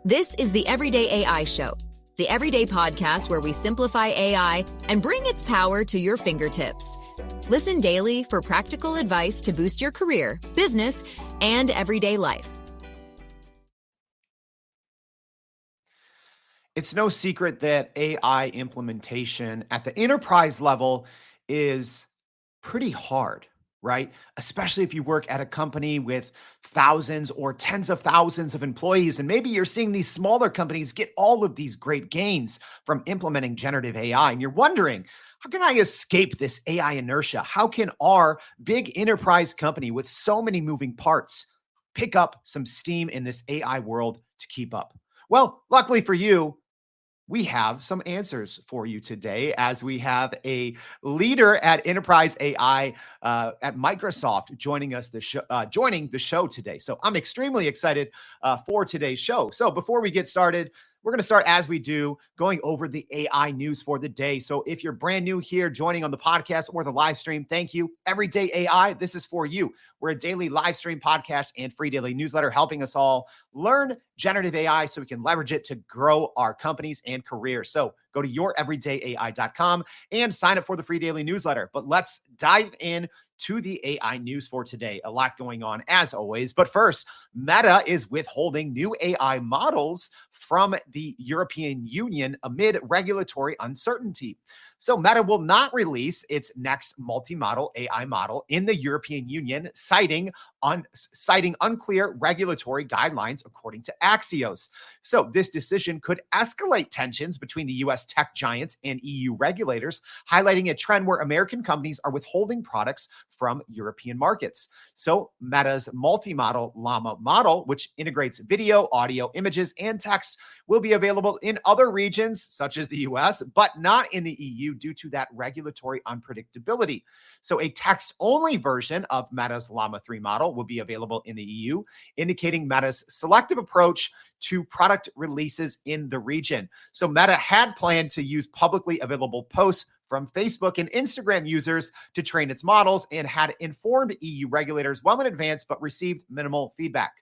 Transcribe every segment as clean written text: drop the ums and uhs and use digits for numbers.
This is the Everyday AI Show, the everyday podcast where we simplify AI and bring its power to your fingertips. Listen daily for practical advice to boost your career, business, and everyday life. It's no secret that AI implementation at the enterprise level is pretty hard, right? Especially if you work at a company with thousands or tens of thousands of employees. And maybe you're seeing these smaller companies get all of these great gains from implementing generative AI. And you're wondering, how can I escape this AI inertia? How can our big enterprise company with so many moving parts pick up some steam in this AI world to keep up? Well, luckily for you, we have some answers for you today, as we have a leader at enterprise AI at Microsoft joining the show today. So I'm extremely excited for today's show. So before we get started, we're going to start, as we do, going over the AI news for the day. So if you're brand new here joining on the podcast or the live stream, thank you. Everyday AI, this is for you. We're a daily live stream podcast and free daily newsletter helping us all learn generative AI so we can leverage it to grow our companies and careers. So go to youreverydayai.com and sign up for the free daily newsletter. But let's dive in to the AI news for today. A lot going on as always. But first, Meta is withholding new AI models from the European Union amid regulatory uncertainty. So Meta will not release its next multi-model AI model in the European Union, citing unclear regulatory guidelines, according to Axios. So this decision could escalate tensions between the US tech giants and EU regulators, highlighting a trend where American companies are withholding products from European markets. So Meta's multi-model Llama model, which integrates video, audio, images, and text, will be available in other regions such as the US, but not in the EU due to that regulatory unpredictability. So a text-only version of Meta's Llama 3 model will be available in the EU, indicating Meta's selective approach to product releases in the region. So Meta had planned to use publicly available posts from Facebook and Instagram users to train its models and had informed EU regulators well in advance, but received minimal feedback.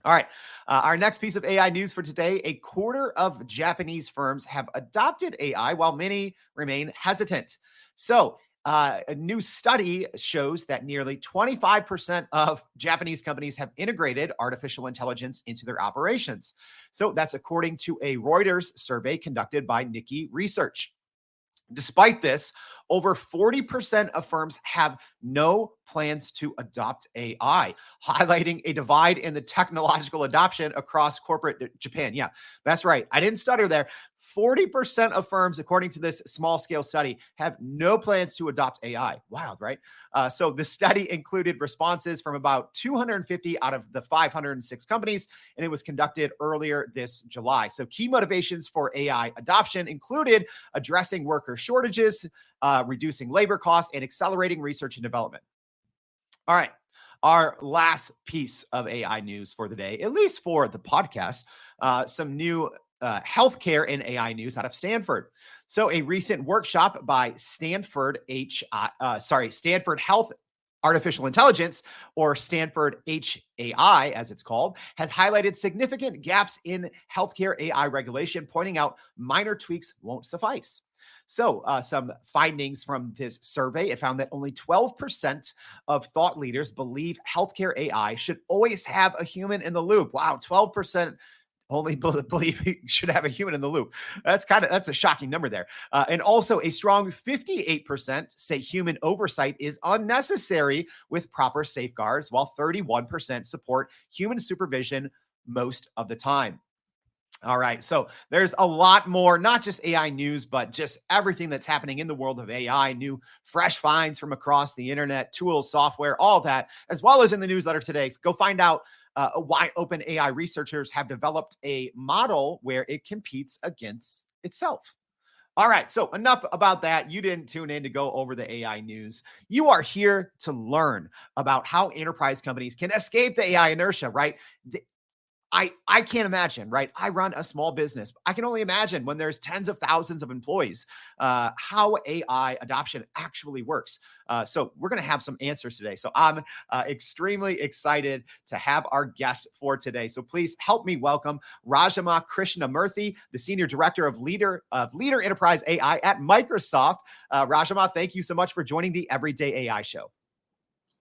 All right, our next piece of AI news for today: a quarter of Japanese firms have adopted AI while many remain hesitant. So a new study shows that nearly 25% of Japanese companies have integrated artificial intelligence into their operations. So that's according to a Reuters survey conducted by Nikkei Research. Despite this, over 40% of firms have no plans to adopt AI, highlighting a divide in the technological adoption across corporate Japan. Yeah, that's right. I didn't stutter there. 40% of firms, according to this small-scale study, have no plans to adopt AI. Wild, right? So the study included responses from about 250 out of the 506 companies, and it was conducted earlier this July. So key motivations for AI adoption included addressing worker shortages, reducing labor costs, and accelerating research and development. All right. Our last piece of AI news for the day, at least for the podcast, some new healthcare and AI news out of Stanford. So a recent workshop by Stanford Health Artificial Intelligence, or Stanford HAI, as it's called, has highlighted significant gaps in healthcare AI regulation, pointing out minor tweaks won't suffice. So some findings from this survey, it found that only 12% of thought leaders believe healthcare AI should always have a human in the loop. Wow, 12% only believe you should have a human in the loop. That's a shocking number there. And also a strong 58% say human oversight is unnecessary with proper safeguards, while 31% support human supervision most of the time. All right. So there's a lot more, not just AI news, but just everything that's happening in the world of AI, new fresh finds from across the internet, tools, software, all that, as well as in the newsletter today. Go find out why OpenAI researchers have developed a model where it competes against itself. All right. So enough about that. You didn't tune in to go over the AI news. You are here to learn about how enterprise companies can escape the AI inertia, right? I can't imagine, right? I run a small business. I can only imagine when there's tens of thousands of employees, how AI adoption actually works. So we're going to have some answers today. So I'm extremely excited to have our guest for today. So please help me welcome Rajamma Krishnamurthy, the Senior Director of Leader Enterprise AI at Microsoft. Rajamma, thank you so much for joining the Everyday AI Show.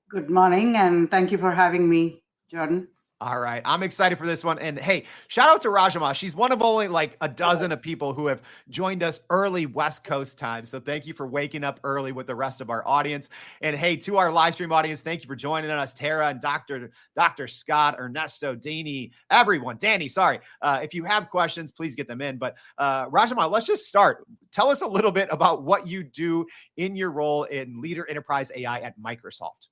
Good morning, and thank you for having me, Jordan. All right. I'm excited for this one. And hey, shout out to Rajamma. She's one of only like a dozen of people who have joined us early West Coast time. So thank you for waking up early with the rest of our audience. And hey, to our live stream audience, thank you for joining us, Tara and Dr. Scott, Ernesto, Danny, everyone. Danny, sorry. If you have questions, please get them in. But Rajamma, let's just start. Tell us a little bit about what you do in your role in Leader Enterprise AI at Microsoft.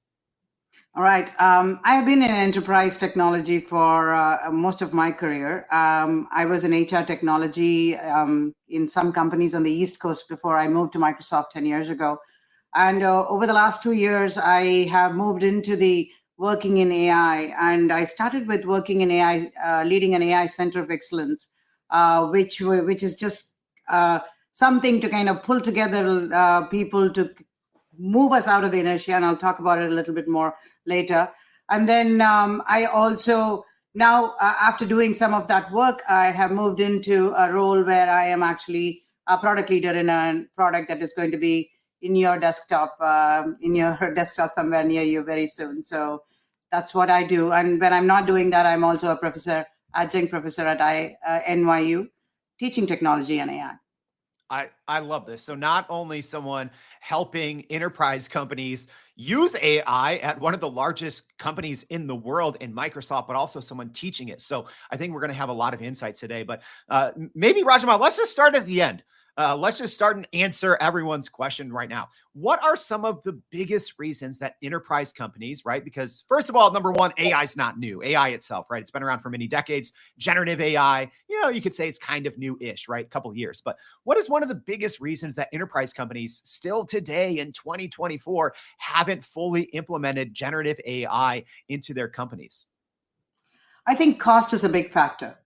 All right. I've been in enterprise technology for most of my career. I was in HR technology in some companies on the East Coast before I moved to Microsoft 10 years ago. And over the last 2 years, I have moved into the working in AI. And I started with working in AI, leading an AI Center of Excellence, which is just something to kind of pull together people to move us out of the inertia. And I'll talk about it a little bit more later. And then I also now, after doing some of that work, I have moved into a role where I am actually a product leader in a product that is going to be in your desktop somewhere near you very soon. So that's what I do. And when I'm not doing that, I'm also a professor, adjunct professor at NYU, teaching technology and AI. I love this. So not only someone helping enterprise companies use AI at one of the largest companies in the world in Microsoft, but also someone teaching it. So I think we're going to have a lot of insights today, but maybe Rajamma, let's just start at the end. Let's just start and answer everyone's question right now. What are some of the biggest reasons that enterprise companies, right? Because first of all, number one, AI is not new. AI itself, right? It's been around for many decades. Generative AI, you could say it's kind of new-ish, right? A couple of years. But what is one of the biggest reasons that enterprise companies still today in 2024 haven't fully implemented generative AI into their companies? I think cost is a big factor.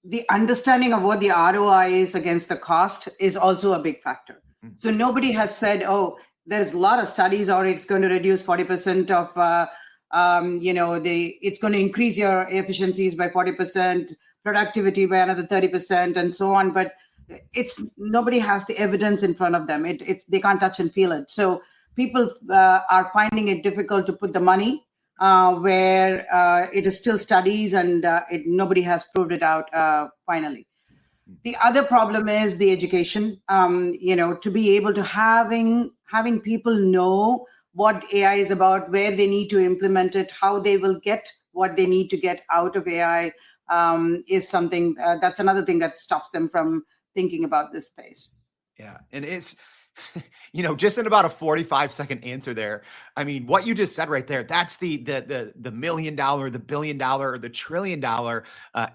The understanding of what the ROI is against the cost is also a big factor. So nobody has said, oh, there's a lot of studies or it's going to reduce 40% of, it's going to increase your efficiencies by 40%, productivity by another 30% and so on. But nobody has the evidence in front of them. They can't touch and feel it. So people are finding it difficult to put the money where it is still studies and nobody has proved it out finally. The other problem is the education, to be able to having people know what AI is about, where they need to implement it, how they will get what they need to get out of AI is something that's another thing that stops them from thinking about this space. Yeah. And it's, just in about a 45-second answer there. I mean, what you just said right there, that's the $1 million, the $1 billion, or the $1 trillion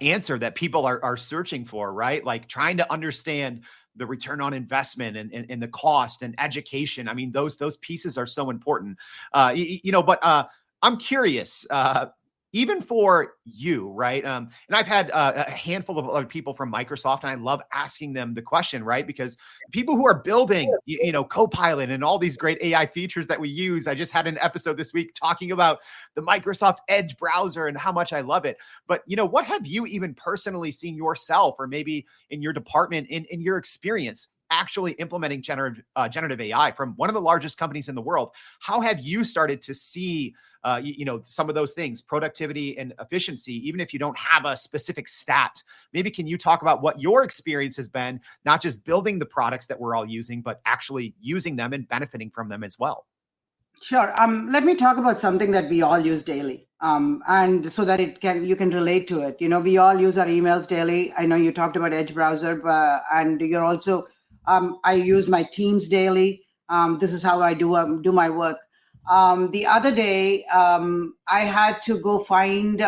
answer that people are searching for, right? Like trying to understand the return on investment and the cost and education. I mean, those pieces are so important. But I'm curious, even for you, right? And I've had a handful of other people from Microsoft, and I love asking them the question, right? Because people who are building, Copilot and all these great AI features that we use. I just had an episode this week talking about the Microsoft Edge browser and how much I love it. But, what have you even personally seen yourself, or maybe in your department, in your experience, actually implementing generative AI from one of the largest companies in the world? How have you started to see, some of those things, productivity and efficiency, even if you don't have a specific stat? Maybe can you talk about what your experience has been, not just building the products that we're all using, but actually using them and benefiting from them as well? Sure. Let me talk about something that we all use daily, and so that you can relate to it. We all use our emails daily. I know you talked about Edge browser, and you're also. I use my Teams daily. This is how I do my work. The other day, I had to go find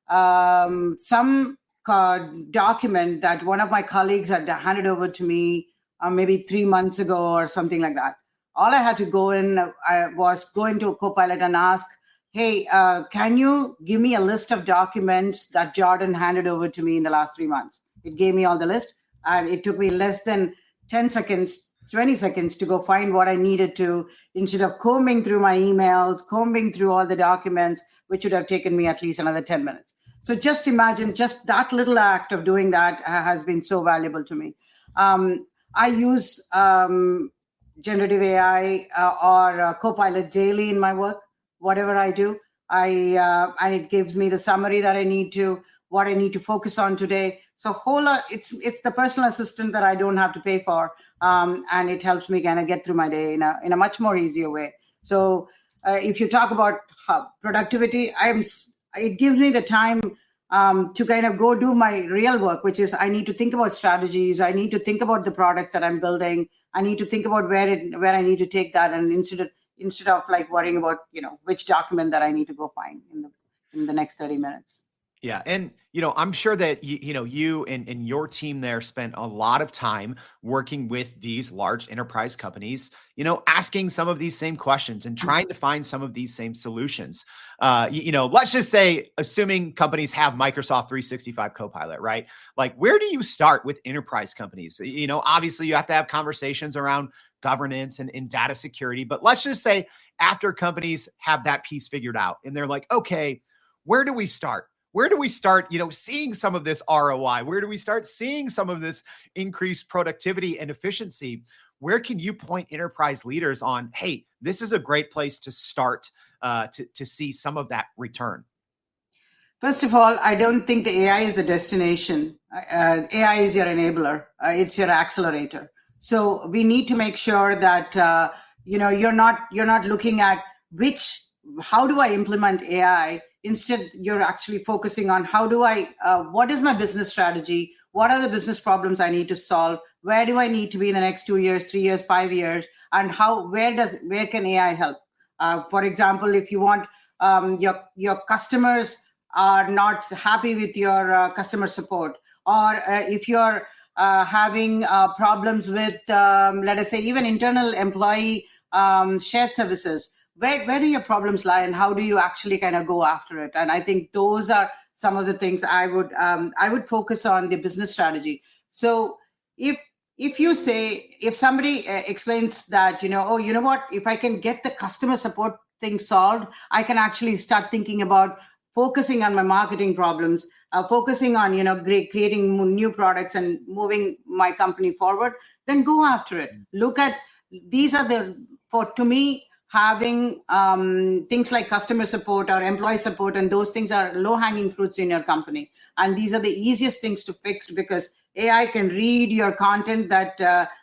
some document that one of my colleagues had handed over to me maybe 3 months ago or something like that. All I had to go into Copilot and ask, hey, can you give me a list of documents that Jordan handed over to me in the last 3 months? It gave me all the list, and it took me less than 10 seconds, 20 seconds to go find what I needed to, instead of combing through my emails, combing through all the documents, which would have taken me at least another 10 minutes. So just imagine, just that little act of doing that has been so valuable to me. I use generative AI or Copilot daily in my work. Whatever I do, and it gives me the summary that I need to, what I need to focus on today. So whole lot, it's the personal assistant that I don't have to pay for, and it helps me kind of get through my day in a much more easier way. So if you talk about productivity, it gives me the time to kind of go do my real work, which is I need to think about strategies. I need to think about the products that I'm building. I need to think about where I need to take that, and instead of like worrying about which document that I need to go find in the next 30 minutes. Yeah. And, I'm sure that, you and your team there spent a lot of time working with these large enterprise companies, asking some of these same questions and trying to find some of these same solutions. Let's just say, assuming companies have Microsoft 365 Copilot, right? Like, where do you start with enterprise companies? Obviously you have to have conversations around governance and data security, but let's just say after companies have that piece figured out and they're like, okay, where do we start? Where do we start, seeing some of this ROI? Where do we start seeing some of this increased productivity and efficiency? Where can you point enterprise leaders on, hey, this is a great place to start to see some of that return? First of all, I don't think the AI is the destination. AI is your enabler. It's your accelerator. So we need to make sure that you're not looking at how do I implement AI. Instead, you're actually focusing on what is my business strategy? What are the business problems I need to solve? Where do I need to be in the next 2 years, 3 years, 5 years? And where can AI help? For example, if you want your customers are not happy with your customer support, or if you're having problems with, let us say, even internal employee shared services, where do your problems lie, and how do you actually kind of go after it? And I think those are some of the things I would focus on, the business strategy. So if somebody explains that, oh, you know what, if I can get the customer support thing solved, I can actually start thinking about focusing on my marketing problems, focusing on creating new products and moving my company forward, then go after it. Look at these are to me, having things like customer support or employee support, and those things are low-hanging fruits in your company. And these are the easiest things to fix, because AI can read your content that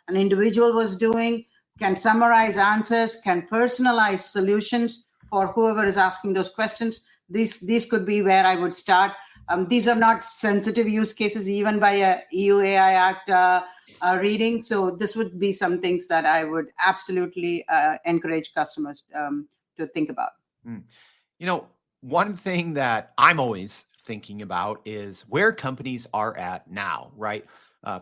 an individual was doing, can summarize answers, can personalize solutions for whoever is asking those questions. These could be where I would start. These are not sensitive use cases, even by a EU AI Act reading. So this would be some things that I would absolutely encourage customers to think about. One thing that I'm always thinking about is where companies are at now, right?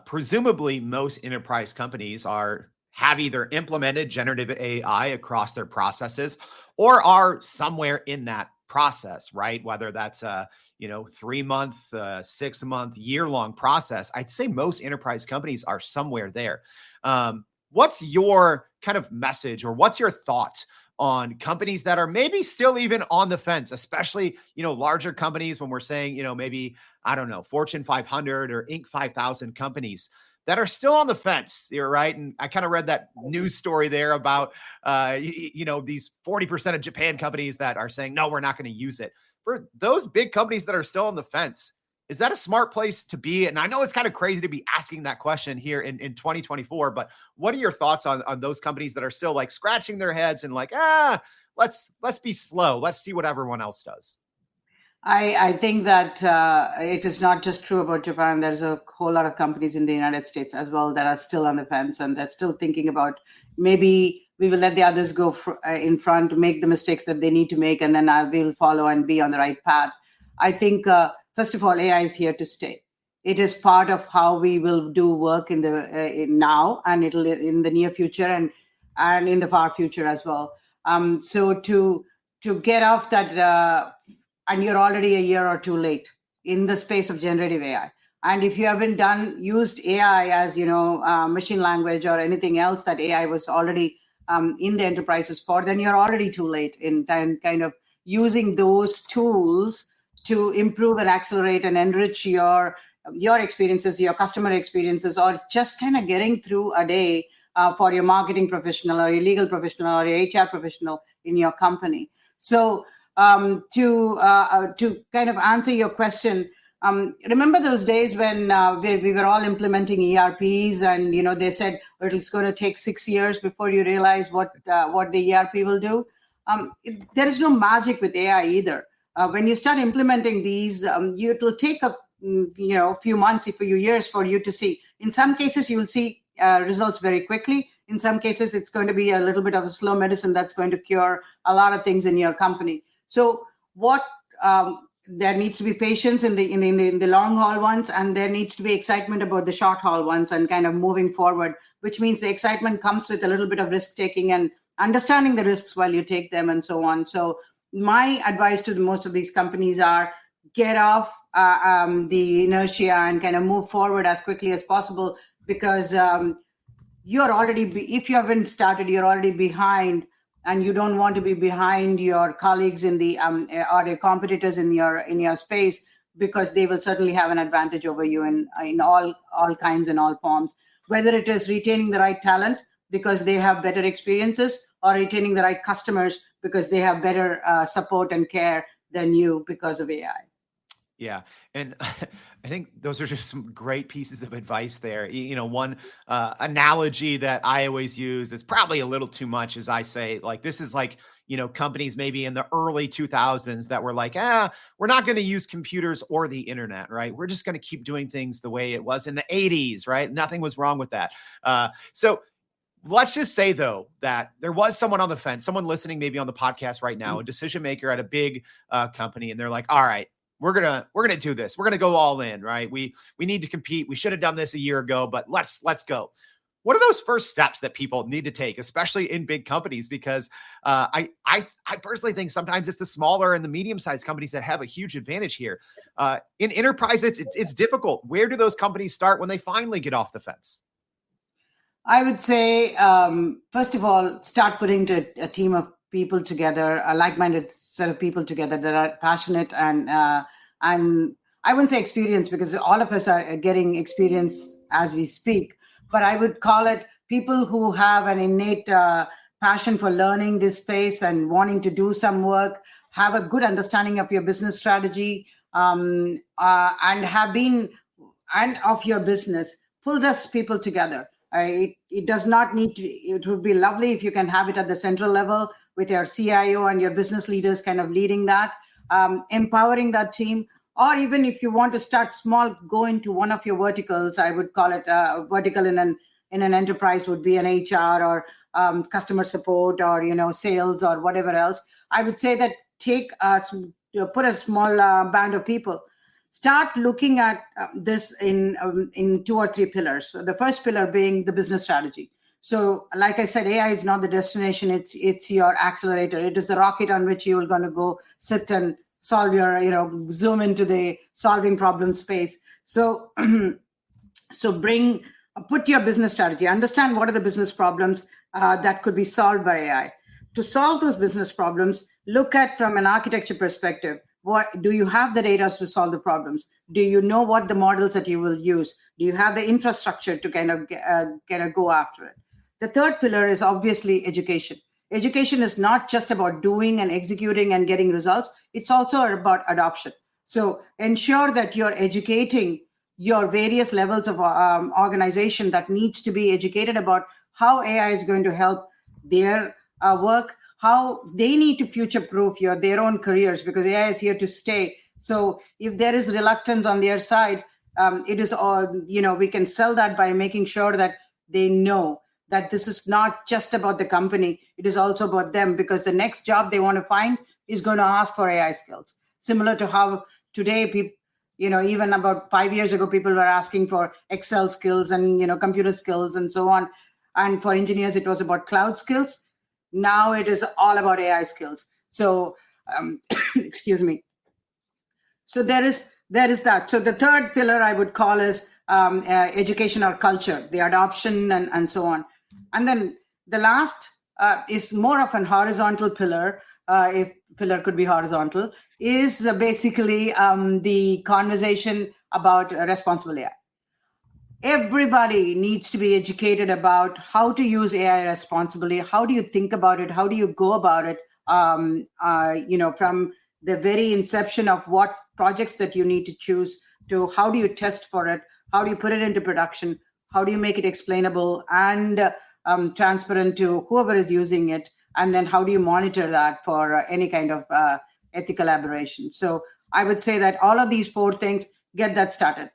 Presumably, most enterprise companies have either implemented generative AI across their processes or are somewhere in that process, right? Whether that's a 3-month, 6-month, year-long process, I'd say most enterprise companies are somewhere there. What's your kind of message, or what's your thought on companies that are maybe still even on the fence, especially, larger companies, when we're saying, maybe, I don't know, Fortune 500 or Inc. 5000 companies that are still on the fence, you're right. And I kind of read that news story there about, these 40% of Japan companies that are saying, no, we're not going to use it. For those big companies that are still on the fence, is that a smart place to be? And I know it's kind of crazy to be asking that question here in 2024, but what are your thoughts on those companies that are still like scratching their heads and like, let's be slow. Let's see what everyone else does. I think that it is not just true about Japan. There's a whole lot of companies in the United States as well that are still on the fence, and they're still thinking about, maybe we will let the others go in front to make the mistakes that they need to make, and then we'll follow and be on the right path. I think, first of all, AI is here to stay. It is part of how we will do work in now, and it'll in the near future and in the far future as well. So to get off that, and you're already a year or two late in the space of generative AI. And if you haven't used AI as machine language or anything else that AI was already in the enterprises for, then you're already too late in kind of using those tools to improve and accelerate and enrich your experiences, your customer experiences, or just kind of getting through a day for your marketing professional or your legal professional or your HR professional in your company. So to kind of answer your question, remember those days when we were all implementing ERPs, and they said it's going to take 6 years before you realize what the ERP will do. There is no magic with AI either. When you start implementing these, it will take a few months, a few years for you to see. In some cases, you'll see results very quickly. In some cases, it's going to be a little bit of a slow medicine that's going to cure a lot of things in your company. So there needs to be patience in the long haul ones, and there needs to be excitement about the short haul ones and kind of moving forward, which means the excitement comes with a little bit of risk taking and understanding the risks while you take them and so on. So my advice to most of these companies are get off the inertia and kind of move forward as quickly as possible, because you're already, if you haven't started, you're already behind, and you don't want to be behind your colleagues in the or your competitors in your space, because they will certainly have an advantage over you in all kinds and all forms, whether it is retaining the right talent because they have better experiences, or retaining the right customers because they have better support and care than you because of AI. Yeah. And I think those are just some great pieces of advice there. One analogy that I always use, it's probably a little too much, as I say, like, this is like, companies maybe in the early 2000s that were like, we're not going to use computers or the internet, right? We're just going to keep doing things the way it was in the 80s, right? Nothing was wrong with that. So let's just say, though, that there was someone on the fence, someone listening maybe on the podcast right now, a decision maker at a big company, and they're like, all right, we're gonna do this. We're gonna go all in, right? We need to compete. We should have done this a year ago, but let's go. What are those first steps that people need to take, especially in big companies? Because I personally think sometimes it's the smaller and the medium-sized companies that have a huge advantage here. In enterprise, it's difficult. Where do those companies start when they finally get off the fence? I would say, first of all, start putting a team of people together, a like-minded set of people together that are passionate and I wouldn't say experience, because all of us are getting experience as we speak, but I would call it people who have an innate passion for learning this space and wanting to do some work, have a good understanding of your business strategy, and of your business. Pull those people together. It does not need to, it would be lovely if you can have it at the central level with your CIO and your business leaders kind of leading that, empowering that team. Or even if you want to start small, go into one of your verticals. I would call it a vertical in an enterprise would be an HR or customer support or sales or whatever else. I would say that put a small band of people. Start looking at this in 2 or 3 pillars. So the first pillar being the business strategy. So like I said, AI is not the destination. It's your accelerator. It is the rocket on which you're going to go sit and solve your, zoom into the solving problem space. So, put your business strategy, understand what are the business problems that could be solved by AI. To solve those business problems, look at from an architecture perspective. What do you have the data to solve the problems? Do you know what the models that you will use? Do you have the infrastructure to kind of go after it? The third pillar is obviously education. Education is not just about doing and executing and getting results. It's also about adoption. So ensure that you're educating your various levels of organization that needs to be educated about how AI is going to help their work, how they need to future-proof their own careers, because AI is here to stay. So if there is reluctance on their side, it is all, we can sell that by making sure that they know that this is not just about the company, it is also about them, because the next job they want to find is going to ask for AI skills. Similar to how today people, even about 5 years ago, people were asking for Excel skills and, computer skills and so on. And for engineers, it was about cloud skills. Now it is all about AI skills. So, excuse me. So there is that. So the third pillar I would call is education or culture, the adoption and so on. And then the last is more of an horizontal pillar, if pillar could be horizontal, is basically the conversation about responsible AI. Everybody needs to be educated about how to use AI responsibly. How do you think about it? How do you go about it? From the very inception of what projects that you need to choose to how do you test for it? How do you put it into production? How do you make it explainable and transparent to whoever is using it? And then how do you monitor that for any kind of ethical aberration? So I would say that all of these four things, get that started.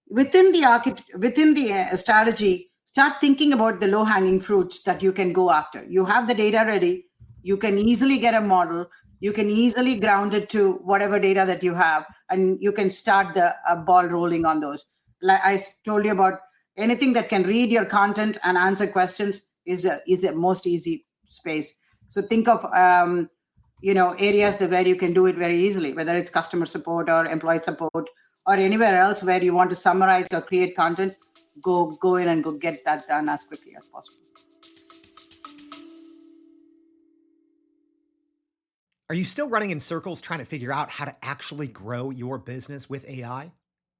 Within the strategy, start thinking about the low-hanging fruits that you can go after. You have the data ready. You can easily get a model. You can easily ground it to whatever data that you have, and you can start the ball rolling on those. Like I told you about, anything that can read your content and answer questions is the most easy space. So think of areas where you can do it very easily, whether it's customer support or employee support or anywhere else where you want to summarize or create content. Go in and go get that done as quickly as possible. Are you still running in circles trying to figure out how to actually grow your business with AI?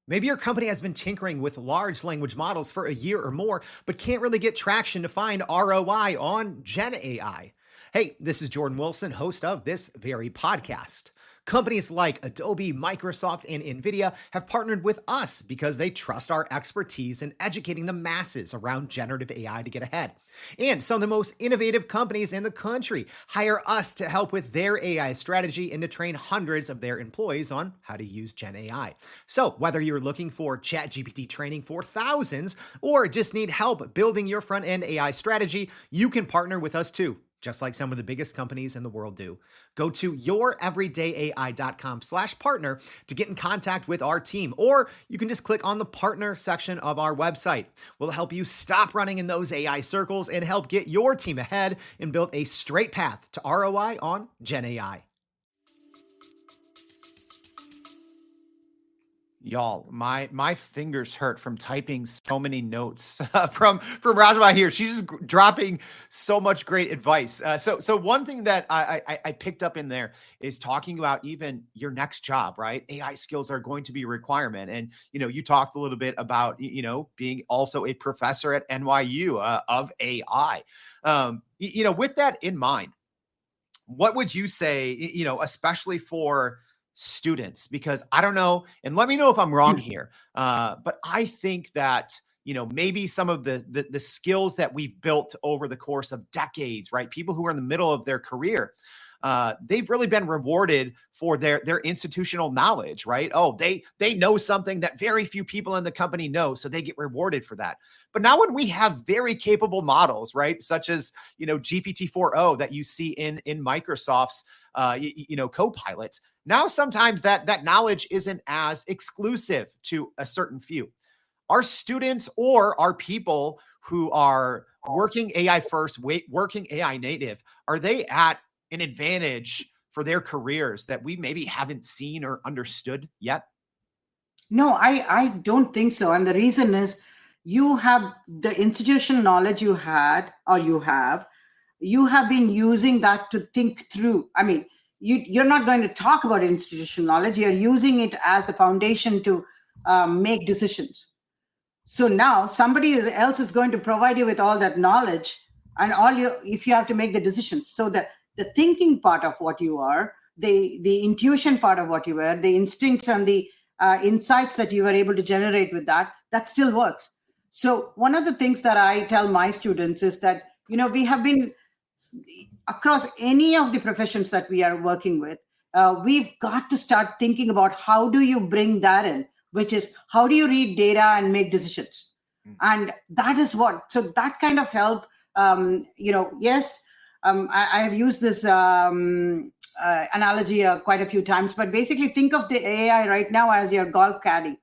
Maybe your company has been tinkering with large language models for a year or more, but can't really get traction to find ROI on Gen AI. Hey, this is Jordan Wilson, host of this very podcast. Companies like Adobe, Microsoft, and NVIDIA have partnered with us because they trust our expertise in educating the masses around generative AI to get ahead. And some of the most innovative companies in the country hire us to help with their AI strategy and to train hundreds of their employees on how to use Gen AI. So whether you're looking for ChatGPT training for thousands or just need help building your front-end AI strategy, you can partner with us too, just like some of the biggest companies in the world do. Go to youreverydayai.com/partner to get in contact with our team, or you can just click on the partner section of our website. We'll help you stop running in those AI circles and help get your team ahead and build a straight path to ROI on Gen AI. Y'all, my fingers hurt from typing so many notes from Rajamma here. She's just dropping so much great advice. So one thing that I picked up in there is talking about even your next job, right? AI skills are going to be a requirement, and you talked a little bit about being also a professor at NYU of AI. With that in mind, what would you say? Especially for students, because I don't know, and let me know if I'm wrong here, but I think that maybe some of the skills that we've built over the course of decades, right? People who are in the middle of their career, they've really been rewarded for their institutional knowledge, right? Oh, they know something that very few people in the company know, so they get rewarded for that. But now when we have very capable models, right, such as GPT-4o that you see in Microsoft's Copilot, now sometimes that knowledge isn't as exclusive to a certain few. Our students or our people who are working AI first, working AI native, are they at an advantage for their careers that we maybe haven't seen or understood yet? No, I don't think so. And the reason is, you have the institutional knowledge you had, or you have been using that to think through. I mean, you're not going to talk about institutional knowledge. You're using it as the foundation to make decisions. So now somebody else is going to provide you with all that knowledge, and if you have to make the decisions. So the thinking part of what you are, the intuition part of what you are, the instincts and the insights that you were able to generate with that still works. So one of the things that I tell my students is that, we have been across any of the professions that we are working with, we've got to start thinking about how do you bring that in, which is how do you read data and make decisions? And that is so that kind of help, yes, I have used this analogy quite a few times, but basically think of the AI right now as your golf caddy.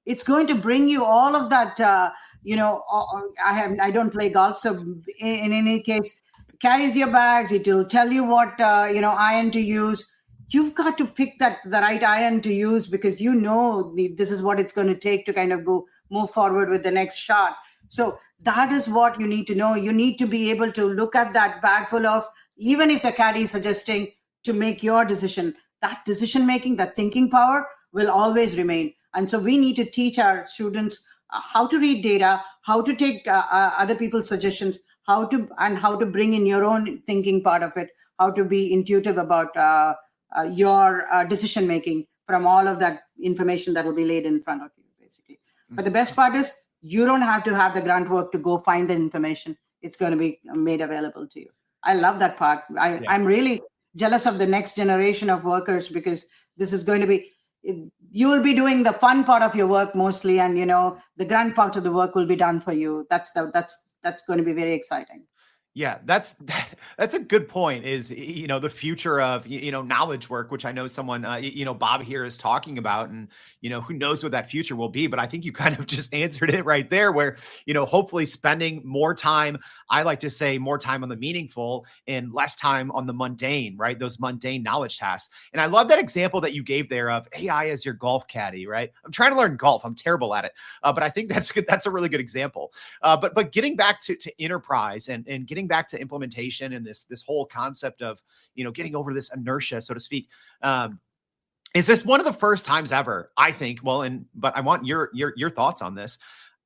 It's going to bring you all of that, I don't play golf, so in any case, carries your bags. It will tell you what iron to use. You've got to pick the right iron to use, because this is what it's going to take to kind of move forward with the next shot. So that is what you need to know. You need to be able to look at that bag full of, even if the caddy is suggesting to make your decision, that decision making, that thinking power will always remain. And so we need to teach our students how to read data, how to take other people's suggestions, how to bring in your own thinking part of it, how to be intuitive about your decision making from all of that information that will be laid in front of you, basically. But the best part is, you don't have to have the grunt work to go find the information. It's going to be made available to you. I love that part. I'm really jealous of the next generation of workers, because this is going to be, you will be doing the fun part of your work mostly, and the grunt part of the work will be done for you. That's going to be very exciting. Yeah, that's a good point, is, the future of, knowledge work, which I know someone, Bob here is talking about, and, who knows what that future will be. But I think you kind of just answered it right there, where, hopefully spending more time, I like to say more time on the meaningful and less time on the mundane, right? Those mundane knowledge tasks. And I love that example that you gave there of AI as your golf caddy, right? I'm trying to learn golf. I'm terrible at it. But I think that's good. That's a really good example. But getting back to enterprise and getting back to implementation and this whole concept of, getting over this inertia, so to speak. Is this one of the first times ever, I think, but I want your thoughts on this.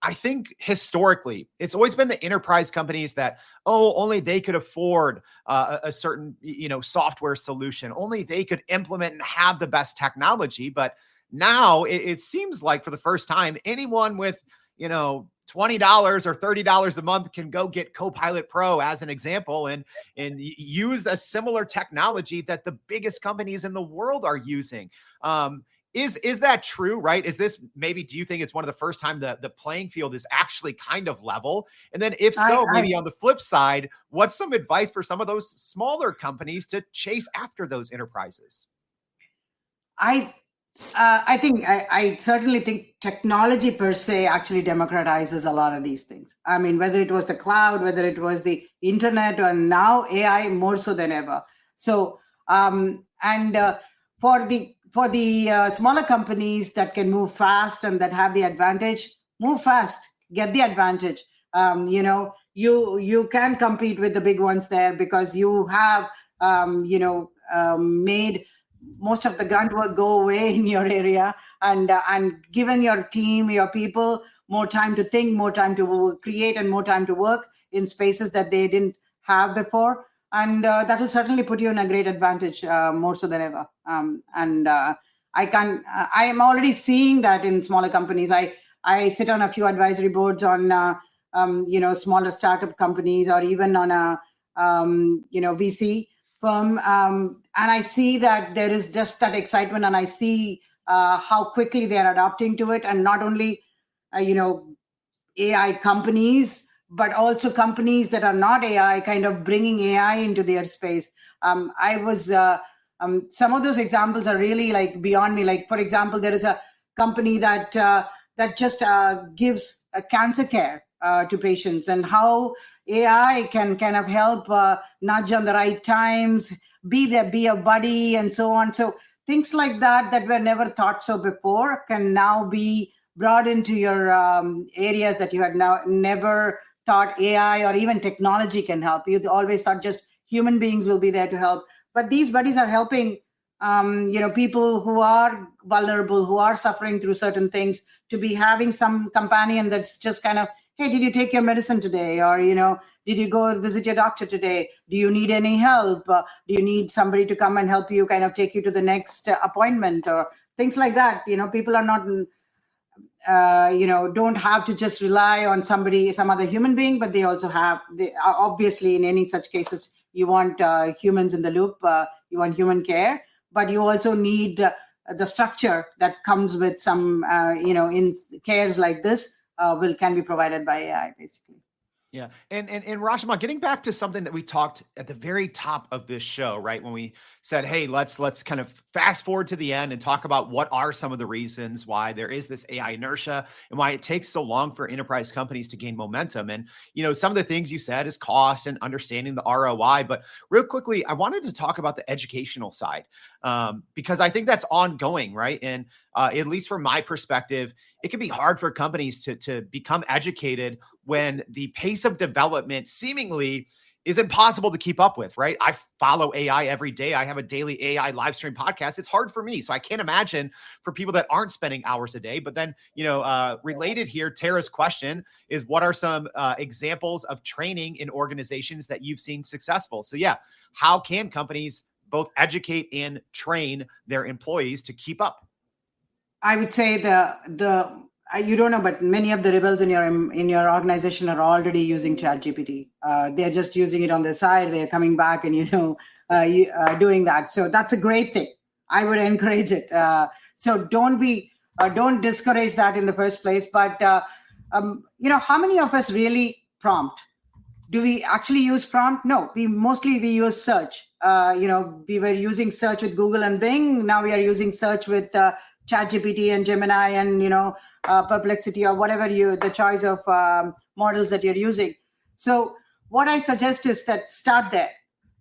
I think historically, it's always been the enterprise companies that, only they could afford a certain, software solution. Only they could implement and have the best technology. But now it seems like, for the first time, anyone with, $20 or $30 a month can go get Copilot Pro, as an example, and use a similar technology that the biggest companies in the world are using. Is that true, right? Is this, maybe, do you think it's one of the first time the playing field is actually kind of level? And then if so, maybe on the flip side, what's some advice for some of those smaller companies to chase after those enterprises? I certainly think technology per se actually democratizes a lot of these things. I mean, whether it was the cloud, whether it was the internet, or now AI, more so than ever. So, for the smaller companies that can move fast and that have the advantage, move fast, get the advantage. You can compete with the big ones there, because you have, made most of the grunt work go away in your area, and given your team, your people, more time to think, more time to create, and more time to work in spaces that they didn't have before. And that will certainly put you in a great advantage, more so than ever. I am already seeing that in smaller companies. I sit on a few advisory boards on, smaller startup companies, or even on a, VC firm. And I see that there is just that excitement, and I see how quickly they are adopting to it. And not only, AI companies, but also companies that are not AI, kind of bringing AI into their space. Some of those examples are really like beyond me. Like, for example, there is a company that just gives cancer care to patients, and how AI can kind of help nudge on the right times, be a buddy, and so on. So things like that were never thought so before can now be brought into your areas that you had now never thought AI or even technology can help. You always thought just human beings will be there to help. But these buddies are helping people who are vulnerable, who are suffering through certain things, to be having some companion that's just kind of, hey, did you take your medicine today? Or, did you go visit your doctor today? Do you need any help? Do you need somebody to come and help you, kind of take you to the next appointment, or things like that? People are not, don't have to just rely on some other human being, but they also obviously, in any such cases, you want humans in the loop, you want human care, but you also need the structure that comes with some, in cares like this can be provided by AI, basically. Yeah. And Rajamma, getting back to something that we talked at the very top of this show, right? When we said, hey, let's kind of fast forward to the end and talk about what are some of the reasons why there is this AI inertia and why it takes so long for enterprise companies to gain momentum. And, some of the things you said is cost and understanding the ROI. But real quickly, I wanted to talk about the educational side because I think that's ongoing, right? And at least from my perspective, it can be hard for companies to become educated when the pace of development seemingly is impossible to keep up with, right? I follow AI every day. I have a daily AI live stream podcast. It's hard for me. So I can't imagine for people that aren't spending hours a day. But then, related here, Tara's question is, what are some examples of training in organizations that you've seen successful? So yeah, how can companies both educate and train their employees to keep up? I would say you don't know, but many of the rebels in your organization are already using ChatGPT. They're just using it on the side. They're coming back and doing that. So that's a great thing. I would encourage it. So don't discourage that in the first place. But how many of us really prompt? Do we actually use prompt? No, we use search. We were using search with Google and Bing. Now we are using search with ChatGPT and Gemini and Perplexity or whatever the choice of models that you're using. So what I suggest is that start there.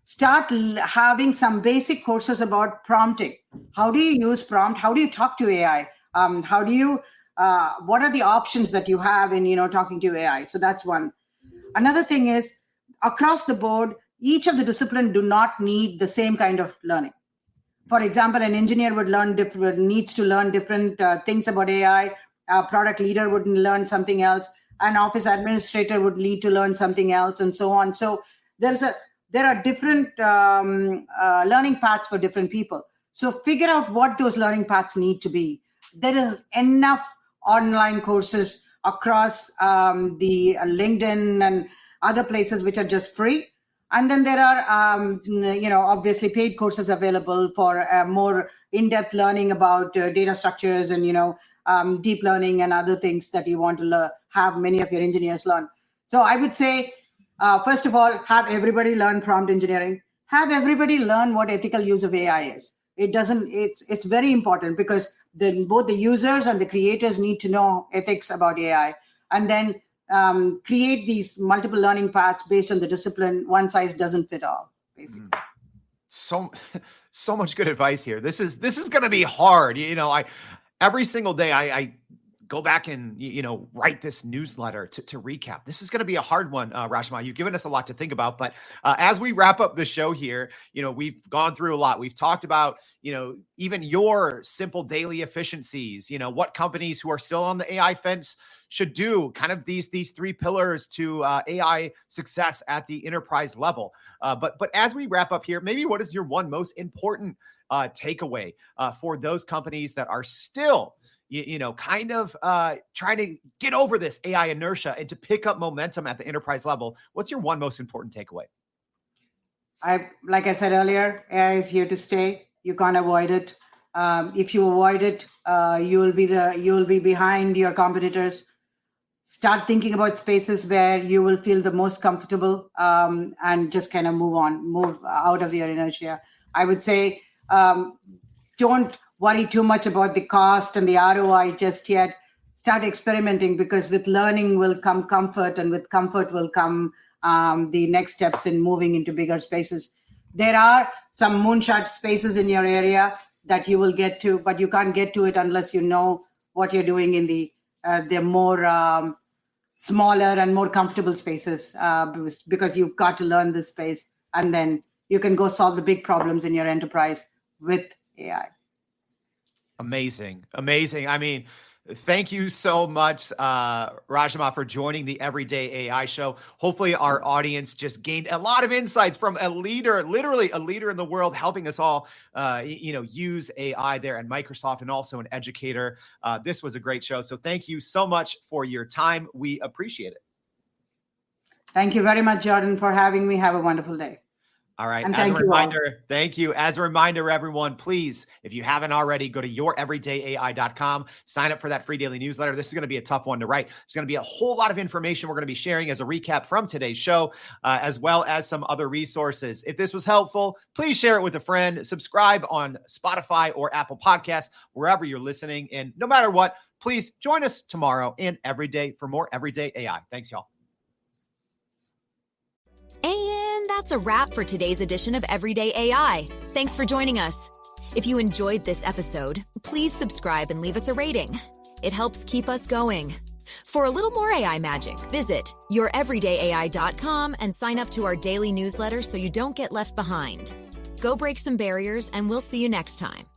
Start having some basic courses about prompting. How do you use prompt? How do you talk to AI? What are the options that you have in talking to AI? So that's one. Another thing is, across the board, each of the disciplines do not need the same kind of learning. For example, an engineer needs to learn different things about AI. A product leader would learn something else. An office administrator would need to learn something else, and so on. So there are different learning paths for different people. So figure out what those learning paths need to be. There is enough online courses across the LinkedIn and other places which are just free. And then there are, obviously paid courses available for more in-depth learning about data structures and, deep learning and other things that you want to have many of your engineers learn. So I would say, first of all, have everybody learn prompt engineering. Have everybody learn what ethical use of AI is. It's very important because both the users and the creators need to know ethics about AI. And then create these multiple learning paths based on the discipline. One size doesn't fit all, basically. So much good advice here. This is going to be hard. Every single day I go back and, write this newsletter to recap. This is going to be a hard one, Rajamma. You've given us a lot to think about. But as we wrap up the show here, we've gone through a lot. We've talked about, even your simple daily efficiencies, what companies who are still on the AI fence should do, kind of these three pillars to AI success at the enterprise level. But as we wrap up here, maybe what is your one most important takeaway for those companies that are still kind of trying to get over this AI inertia and to pick up momentum at the enterprise level? What's your one most important takeaway? Like I said earlier, AI is here to stay. You can't avoid it. If you avoid it, you will be behind your competitors. Start thinking about spaces where you will feel the most comfortable and just kind of move out of your inertia. I would say, don't worry too much about the cost and the ROI just yet. Start experimenting, because with learning will come comfort, and with comfort will come the next steps in moving into bigger spaces. There are some moonshot spaces in your area that you will get to, but you can't get to it unless you know what you're doing in the more smaller and more comfortable spaces, because you've got to learn this space, and then you can go solve the big problems in your enterprise with AI. Amazing. I mean, thank you so much, Rajamma, for joining the Everyday AI Show. Hopefully our audience just gained a lot of insights from a leader, literally a leader in the world, helping us all, use AI there at Microsoft, and also an educator. This was a great show. So thank you so much for your time. We appreciate it. Thank you very much, Jordan, for having me. Have a wonderful day. All right. And As thank a you all. reminder, thank you. As a reminder, everyone, please, if you haven't already, go to youreverydayai.com. Sign up for that free daily newsletter. This is going to be a tough one to write. There's going to be a whole lot of information we're going to be sharing as a recap from today's show, as well as some other resources. If this was helpful, please share it with a friend. Subscribe on Spotify or Apple Podcasts, wherever you're listening. And no matter what, please join us tomorrow and every day for more Everyday AI. Thanks, y'all. And that's a wrap for today's edition of Everyday AI. Thanks for joining us. If you enjoyed this episode, please subscribe and leave us a rating. It helps keep us going. For a little more AI magic, visit youreverydayai.com and sign up to our daily newsletter so you don't get left behind. Go break some barriers, and we'll see you next time.